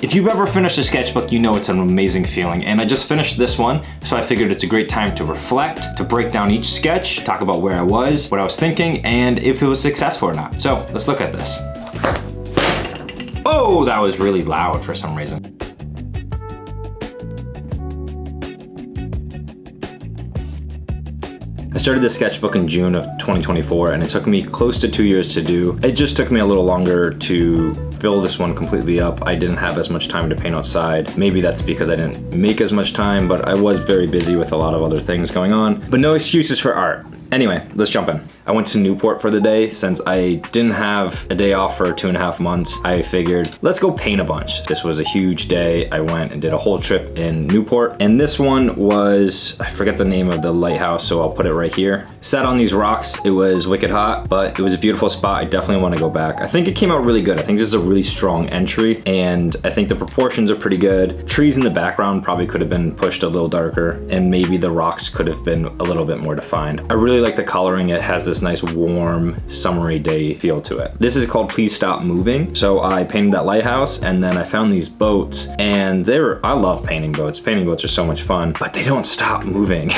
If you've ever finished a sketchbook, you know it's an amazing feeling, and I just finished this one, so I figured it's a great time to reflect, to break down each sketch, talk about where I was, what I was thinking, and if it was successful or not. So let's look at this. Oh, that was really loud for some reason. I started this sketchbook in June of 2024, and it took me close to 2 years to do. It just took me a little longer to fill this one completely up. I didn't have as much time to paint outside. Maybe that's because I didn't make as much time, but I was very busy with a lot of other things going on. But no excuses for art. Anyway, let's jump in. I went to Newport for the day. Since I didn't have a day off for 2.5 months, I figured, let's go paint a bunch. This was a huge day. I went and did a whole trip in Newport. And this one was, I forget the name of the lighthouse, so I'll put it right here. Sat on these rocks. It was wicked hot, but it was a beautiful spot. I definitely want to go back. I think it came out really good. I think this is a really strong entry, and I think the proportions are pretty good. Trees in the background probably could have been pushed a little darker, and maybe the rocks could have been a little bit more defined. I really like the coloring. It has this nice warm summery day feel to it. This is called Please Stop Moving. So I painted that lighthouse, and then I found these boats, and I love painting boats. Painting boats are so much fun, but they don't stop moving.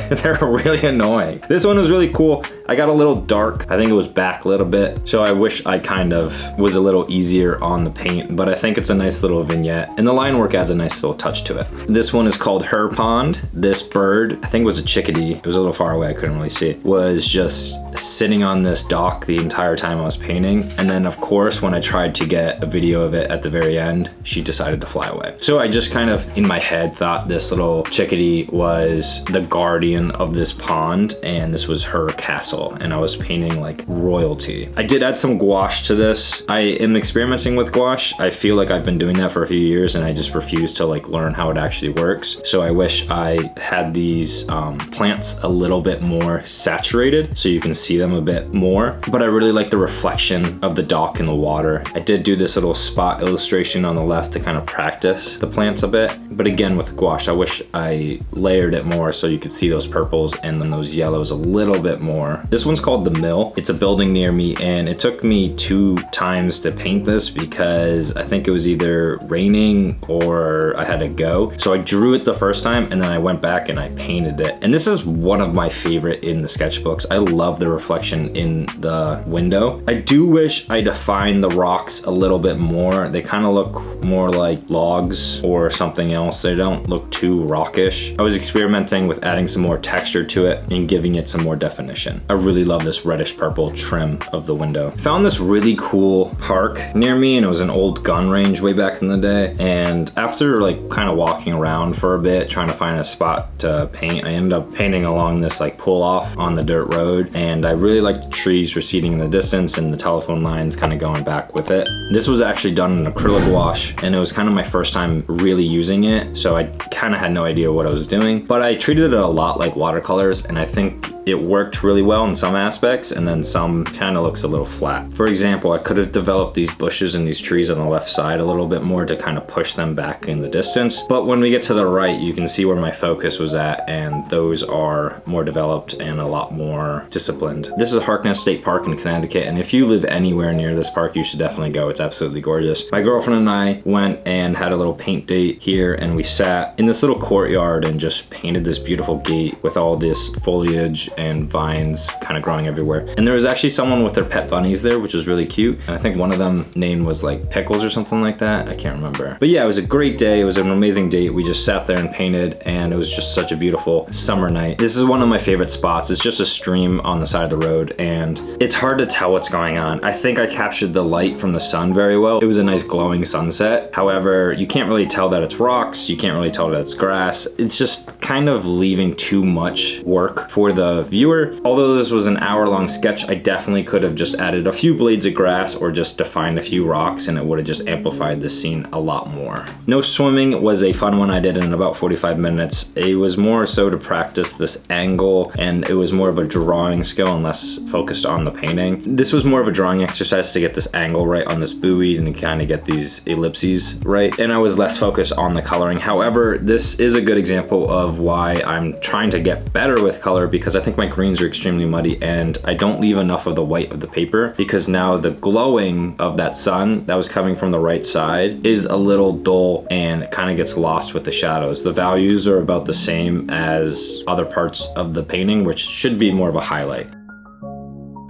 They're really annoying. This one was really cool. I got a little dark. I think it was back a little bit. So I wish I kind of was a little easier on the paint, but I think it's a nice little vignette, and the line work adds a nice little touch to it. This one is called Her Pond. This bird, I think it was a chickadee. It was a little far away, I couldn't really see it, was just sitting on this dock the entire time I was painting. And then of course, when I tried to get a video of it at the very end, she decided to fly away. So I just kind of, in my head, thought this little chickadee was the guardian of this pond, and this was her castle, and I was painting like royalty. I did add some gouache to this. I am experimenting with gouache. I feel like I've been doing that for a few years, and I just refuse to like learn how it actually works. So I wish I had these plants a little bit more saturated so you can see them a bit more, but I really like the reflection of the dock in the water. I did do this little spot illustration on the left to kind of practice the plants a bit, but again with gouache, I wish I layered it more so you could see those purples and then those yellows a little bit more. This one's called The Mill. It's a building near me, and it took me 2 times to paint this because I think it was either raining or I had to go. So I drew it the first time, and then I went back and I painted it. And this is one of my favorite in the sketchbooks. I love the reflection in the window. I do wish I defined the rocks a little bit more. They kind of look more like logs or something else. They don't look too rockish. I was experimenting with adding some more texture to it and giving it some more definition. I really love this reddish purple trim of the window. Found this really cool park near me, and it was an old gun range way back in the day. And after like kind of walking around for a bit trying to find a spot to paint, I ended up painting along this like pull off on the dirt road, and I really liked the trees receding in the distance and the telephone lines kind of going back with it. This was actually done in acrylic gouache, and it was kind of my first time really using it, so I kind of had no idea what I was doing, but I treated it a lot like watercolors, and I think it worked really well in some aspects, and then some kind of looks a little flat. For example, I could have developed these bushes and these trees on the left side a little bit more to kind of push them back in the distance. But when we get to the right, you can see where my focus was at, and those are more developed and a lot more disciplined. This is Harkness State Park in Connecticut, and if you live anywhere near this park, you should definitely go. It's absolutely gorgeous. My girlfriend and I went and had a little paint date here, and we sat in this little courtyard and just painted this beautiful gate with all this foliage and vines kind of growing everywhere. And there was actually someone with their pet bunnies there, which was really cute. And I think one of them name was like Pickles or something like that. I can't remember. But yeah, it was a great day. It was an amazing date. We just sat there and painted, and it was just such a beautiful summer night. This is one of my favorite spots. It's just a stream on the side of the road, and it's hard to tell what's going on. I think I captured the light from the sun very well. It was a nice glowing sunset. However, you can't really tell that it's rocks. You can't really tell that it's grass. It's just kind of leaving too much work for the viewer. Although this was an hour-long sketch, I definitely could have just added a few blades of grass or just defined a few rocks, and it would have just amplified this scene a lot more. No swimming was a fun one I did in about 45 minutes. It was more so to practice this angle, and it was more of a drawing skill and less focused on the painting. This was more of a drawing exercise to get this angle right on this buoy and kind of get these ellipses right, and I was less focused on the coloring. However, this is a good example of why I'm trying to get better with color, because I think my greens are extremely muddy and I don't leave enough of the white of the paper, because now the glowing of that sun that was coming from the right side is a little dull and it kind of gets lost with the shadows. The values are about the same as other parts of the painting, which should be more of a highlight.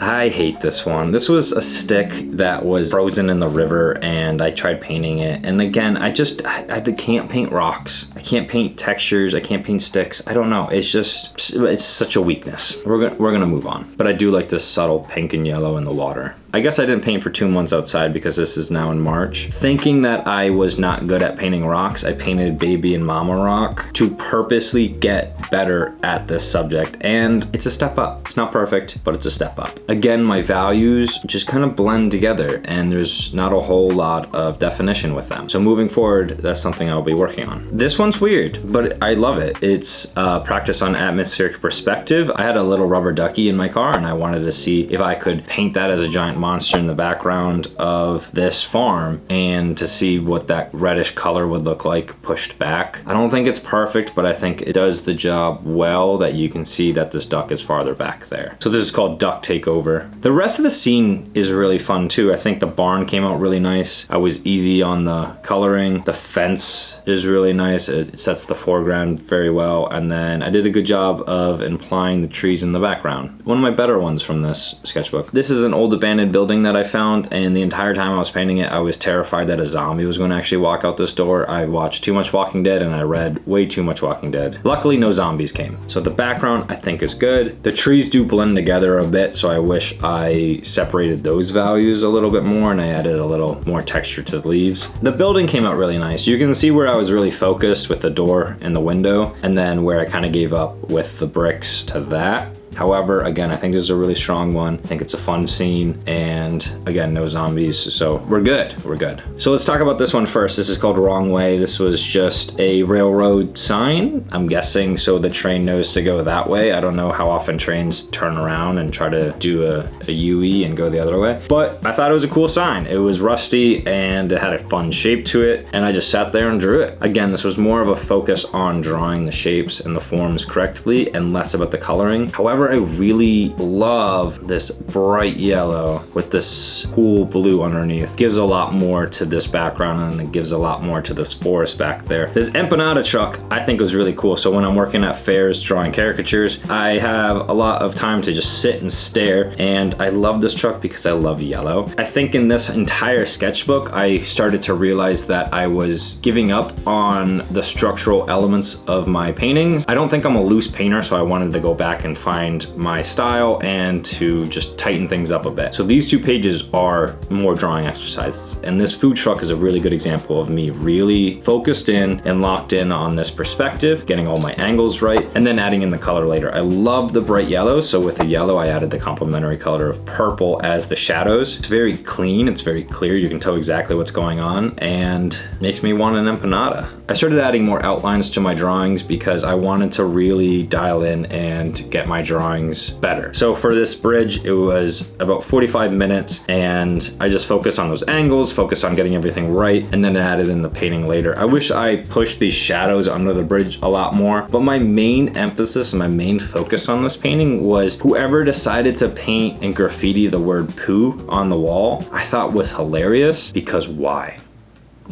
I hate this one. This was a stick that was frozen in the river and I tried painting it. And again, I can't paint rocks. I can't paint textures. I can't paint sticks. I don't know. It's such a weakness. We're gonna move on. But I do like this subtle pink and yellow in the water. I guess I didn't paint for 2 months outside because this is now in March. Thinking that I was not good at painting rocks, I painted baby and mama rock to purposely get better at this subject. And it's a step up. It's not perfect, but it's a step up. Again, my values just kind of blend together and there's not a whole lot of definition with them. So moving forward, that's something I'll be working on. This one's weird, but I love it. It's practice on atmospheric perspective. I had a little rubber ducky in my car and I wanted to see if I could paint that as a giant monster in the background of this farm and to see what that reddish color would look like pushed back. I don't think it's perfect, but I think it does the job well that you can see that this duck is farther back there. So this is called Duck Takeover. The rest of the scene is really fun too. I think the barn came out really nice. I was easy on the coloring. The fence is really nice. It sets the foreground very well. And then I did a good job of implying the trees in the background. One of my better ones from this sketchbook. This is an old abandoned building that I found, and the entire time I was painting it, I was terrified that a zombie was going to actually walk out this door. I watched too much Walking Dead and I read way too much Walking Dead. Luckily, no zombies came. So the background I think is good. The trees do blend together a bit, so I wish I separated those values a little bit more and I added a little more texture to the leaves. The building came out really nice. You can see where I was really focused with the door and the window, and then where I kind of gave up with the bricks to that. However, again, I think this is a really strong one. I think it's a fun scene, and again, no zombies, so we're good, we're good. So let's talk about this one first. This is called Wrong Way. This was just a railroad sign, I'm guessing, so the train knows to go that way. I don't know how often trains turn around and try to do a UE and go the other way, but I thought it was a cool sign. It was rusty and it had a fun shape to it, and I just sat there and drew it. Again, this was more of a focus on drawing the shapes and the forms correctly and less about the coloring. However, I really love this bright yellow with this cool blue underneath. Gives a lot more to this background and it gives a lot more to this forest back there. This Empanada Truck I think was really cool. So when I'm working at fairs drawing caricatures, I have a lot of time to just sit and stare, and I love this truck because I love yellow. I think in this entire sketchbook, I started to realize that I was giving up on the structural elements of my paintings. I don't think I'm a loose painter, so I wanted to go back and find my style and to just tighten things up a bit. So these 2 pages are more drawing exercises, and this food truck is a really good example of me really focused in and locked in on this perspective, getting all my angles right, and then adding in the color later. I love the bright yellow, so with the yellow I added the complementary color of purple as the shadows. It's very clean, it's very clear, you can tell exactly what's going on, and makes me want an empanada. I started adding more outlines to my drawings because I wanted to really dial in and get my drawings better. So for this bridge, it was about 45 minutes and I just focused on those angles, focused on getting everything right, and then added in the painting later. I wish I pushed these shadows under the bridge a lot more, but my main emphasis and my main focus on this painting was whoever decided to paint and graffiti the word poo on the wall, I thought was hilarious, because why?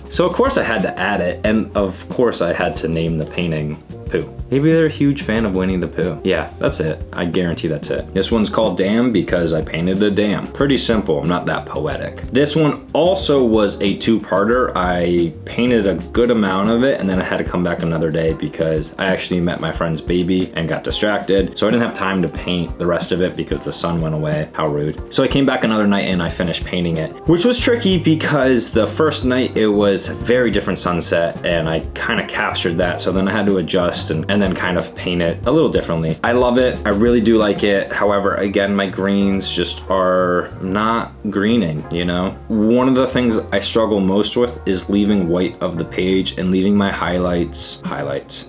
So of course I had to add it, and of course I had to name the painting Pooh. Maybe they're a huge fan of Winnie the Pooh. Yeah, that's it. I guarantee that's it. This one's called Dam because I painted a dam. Pretty simple, I'm not that poetic. This one also was a 2-parter. I painted a good amount of it and then I had to come back another day because I actually met my friend's baby and got distracted. So I didn't have time to paint the rest of it because the sun went away. How rude. So I came back another night and I finished painting it, which was tricky because the first night it was a very different sunset and I kind of captured that. So then I had to adjust and then kind of paint it a little differently. I love it. I really do like it. However, again, my greens just are not greening, you know? One of the things I struggle most with is leaving white of the page and leaving my highlights.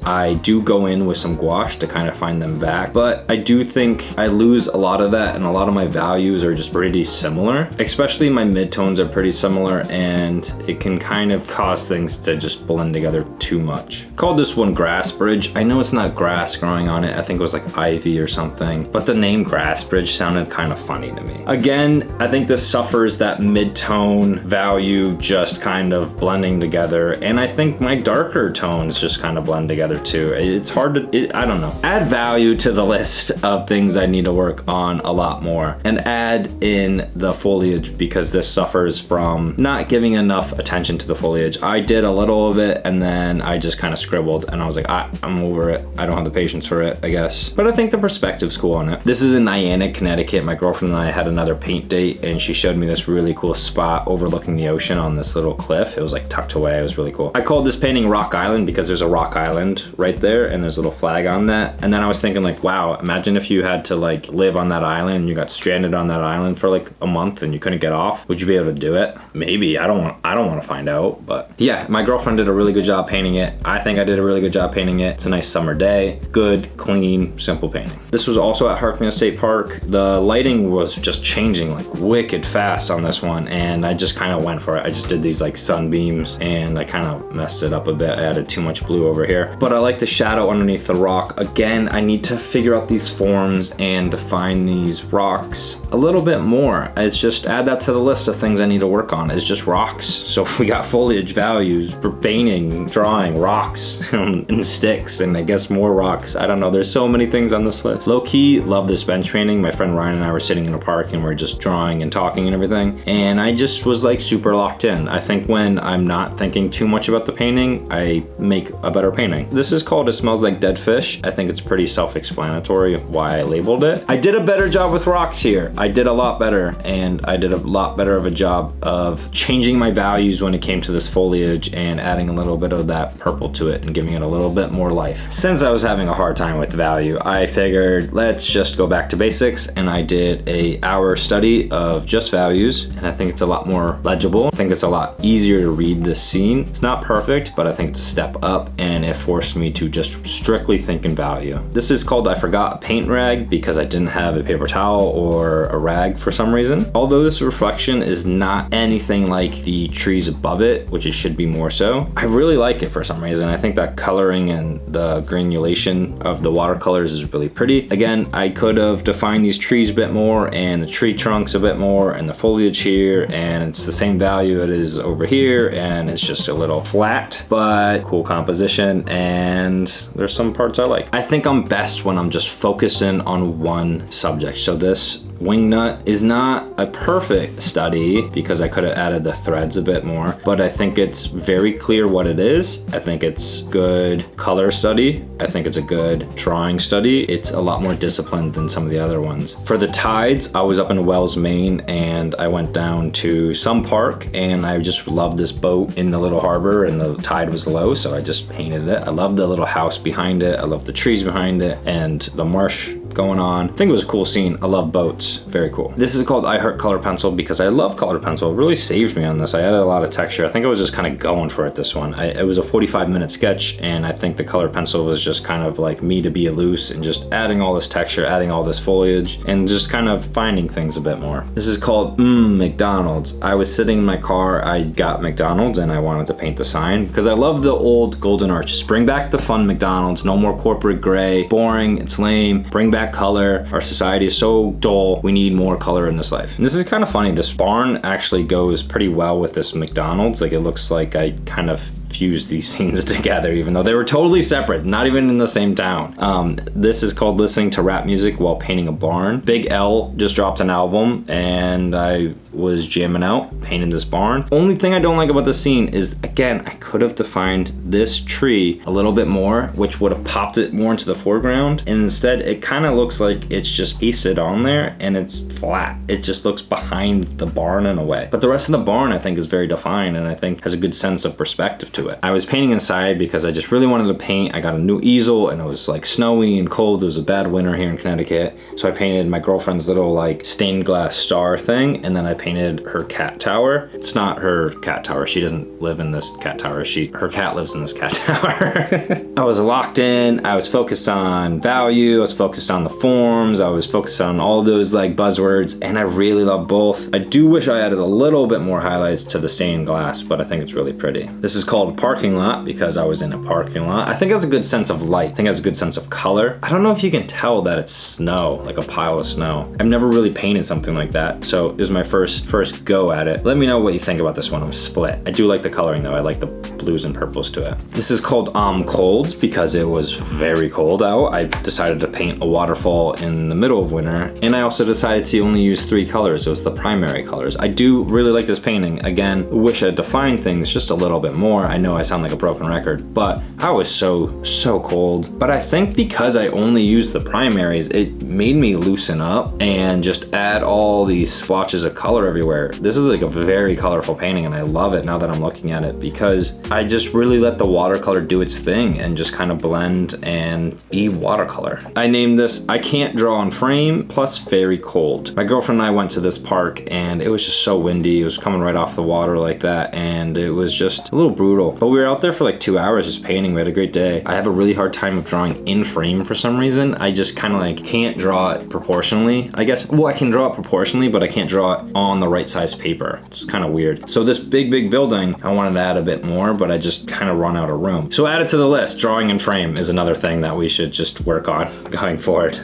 I do go in with some gouache to kind of find them back, but I do think I lose a lot of that and a lot of my values are just pretty similar. Especially my midtones are pretty similar and it can kind of cause things to just blend together too much. Called this one Grass Bridge bridge. I know it's not grass growing on it. I think it was like ivy or something, but the name grass bridge sounded kind of funny to me. Again, I think this suffers that mid-tone value just kind of blending together, and I think my darker tones just kind of blend together too. It's hard to, I don't know. Add value to the list of things I need to work on a lot more, and add in the foliage because this suffers from not giving enough attention to the foliage. I did a little of it and then I just kind of scribbled and I was like, I'm over it. I don't have the patience for it, I guess. But I think the perspective's cool on it. This is in Noank, Connecticut. My girlfriend and I had another paint date and she showed me this really cool spot overlooking the ocean on this little cliff. It was like tucked away. It was really cool. I called this painting Rock Island because there's a rock island right there and there's a little flag on that. And then I was thinking like, wow, imagine if you had to like live on that island and you got stranded on that island for like a month and you couldn't get off. Would you be able to do it? Maybe. I don't want to find out, but yeah, my girlfriend did a really good job painting it. I think I did a really good job painting it. It's a nice summer day. Good, clean, simple painting. This was also at Harkness State Park. The lighting was just changing like wicked fast on this one and I just kind of went for it. I just did these like sunbeams and I kind of messed it up a bit. I added too much blue over here, but I like the shadow underneath the rock. Again, I need to figure out these forms and define these rocks a little bit more. It's just add that to the list of things I need to work on. It's just rocks. So we got foliage values for painting, drawing, rocks, and sticks, and I guess more rocks. I don't know, there's so many things on this list. Low-key, love this bench painting. My friend Ryan and I were sitting in a park and we're just drawing and talking and everything, and I just was like super locked in. I think when I'm not thinking too much about the painting, I make a better painting. This is called It Smells Like Dead Fish. I think it's pretty self-explanatory why I labeled it. I did a better job with rocks here. I did a lot better, and I did a lot better of a job of changing my values when it came to this foliage and adding a little bit of that purple to it and giving it a little bit more life. Since I was having a hard time with value, I figured let's just go back to basics, and I did an hour study of just values, and I think it's a lot more legible. I think it's a lot easier to read this scene. It's not perfect, but I think it's a step up, and it forced me to just strictly think in value. This is called I Forgot a Paint Rag because I didn't have a paper towel or a rag for some reason. Although this reflection is not anything like the trees above it, which it should be more so, I really like it for some reason. I think that coloring and the granulation of the watercolors is really pretty. Again, I could have defined these trees a bit more and the tree trunks a bit more and the foliage here, and it's the same value it is over here, and it's just a little flat, but cool composition, and there's some parts I like. I think I'm best when I'm just focusing on one subject. So this wingnut is not a perfect study because I could have added the threads a bit more, but I think it's very clear what it is. I think it's good color study. I think it's a good drawing study. It's a lot more disciplined than some of the other ones. For the tides, I was up in Wells, Maine, and I went down to some park and I just loved this boat in the little harbor and the tide was low, so I just painted it. I love the little house behind it. I love the trees behind it and the marsh going on. I think it was a cool scene. I love boats. Very cool. This is called I Heart Color Pencil because I love colored pencil. It really saved me on this. I added a lot of texture. I think I was just kind of going for it this one. It was a 45-minute sketch, and I think the color pencil was just kind of like me to be loose and just adding all this texture, adding all this foliage, and just kind of finding things a bit more. This is called McDonald's. I was sitting in my car. I got McDonald's and I wanted to paint the sign because I love the old golden arches. Bring back the fun McDonald's. No more corporate gray. Boring. It's lame. Bring back color. Our society is so dull. We need more color in this life. And this is kind of funny. This barn actually goes pretty well with this McDonald's. Like, it looks like I kind of fuse these scenes together even though they were totally separate, not even in the same town. This is called Listening to Rap Music While Painting a Barn. Big L just dropped an album and I was jamming out, painting this barn. Only thing I don't like about this scene is, again, I could have defined this tree a little bit more, which would have popped it more into the foreground, and instead it kind of looks like it's just pasted on there and it's flat. It just looks behind the barn in a way. But the rest of the barn I think is very defined and I think has a good sense of perspective to it. I was painting inside because I just really wanted to paint. I got a new easel and it was like snowy and cold. It was a bad winter here in Connecticut. So I painted my girlfriend's little like stained glass star thing, and then I painted her cat tower. It's not her cat tower. She doesn't live in this cat tower. Her cat lives in this cat tower. I was locked in. I was focused on value. I was focused on the forms. I was focused on all those like buzzwords, and I really love both. I do wish I added a little bit more highlights to the stained glass, but I think it's really pretty. This is called parking lot because I was in a parking lot. I think it has a good sense of light. I think it has a good sense of color. I don't know if you can tell that it's snow, like a pile of snow. I've never really painted something like that, so it was my first go at it. Let me know what you think about this one. I'm split. I do like the coloring though. I like the blues and purples to it. This is called Cold because it was very cold out. I decided to paint a waterfall in the middle of winter, and I also decided to only use 3 colors. It was the primary colors. I do really like this painting. Again, wish I defined things just a little bit more. I know I sound like a broken record, but I was so cold. But I think because I only used the primaries, it made me loosen up and just add all these splotches of color everywhere. This is like a very colorful painting, and I love it now that I'm looking at it because I just really let the watercolor do its thing and just kind of blend and be watercolor. I named this I Can't Draw on Frame plus Very Cold. My girlfriend and I went to this park and it was just so windy. It was coming right off the water like that, and it was just a little brutal. But we were out there for like 2 hours just painting. We had a great day. I have a really hard time of drawing in frame for some reason. I just kind of like can't draw it proportionally. I guess, well, I can draw it proportionally, but I can't draw it on the right size paper. It's kind of weird. So this big building, I wanted to add a bit more, but I just kind of run out of room. So add it to the list. Drawing in frame is another thing that we should just work on going forward.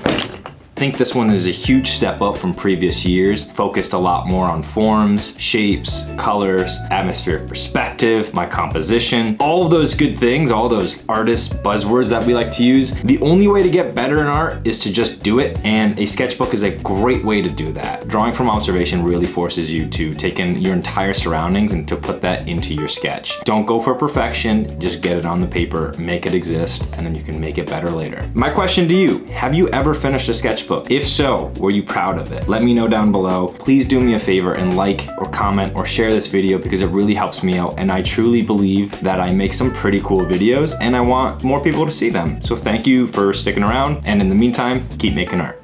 I think this one is a huge step up from previous years, focused a lot more on forms, shapes, colors, atmospheric perspective, my composition, all of those good things, all those artist buzzwords that we like to use. The only way to get better in art is to just do it, and a sketchbook is a great way to do that. Drawing from observation really forces you to take in your entire surroundings and to put that into your sketch. Don't go for perfection, just get it on the paper, make it exist, and then you can make it better later. My question to you, have you ever finished a sketchbook? If so, were you proud of it? Let me know down below. Please do me a favor and like or comment or share this video because it really helps me out, and I truly believe that I make some pretty cool videos and I want more people to see them. So thank you for sticking around, and in the meantime, keep making art.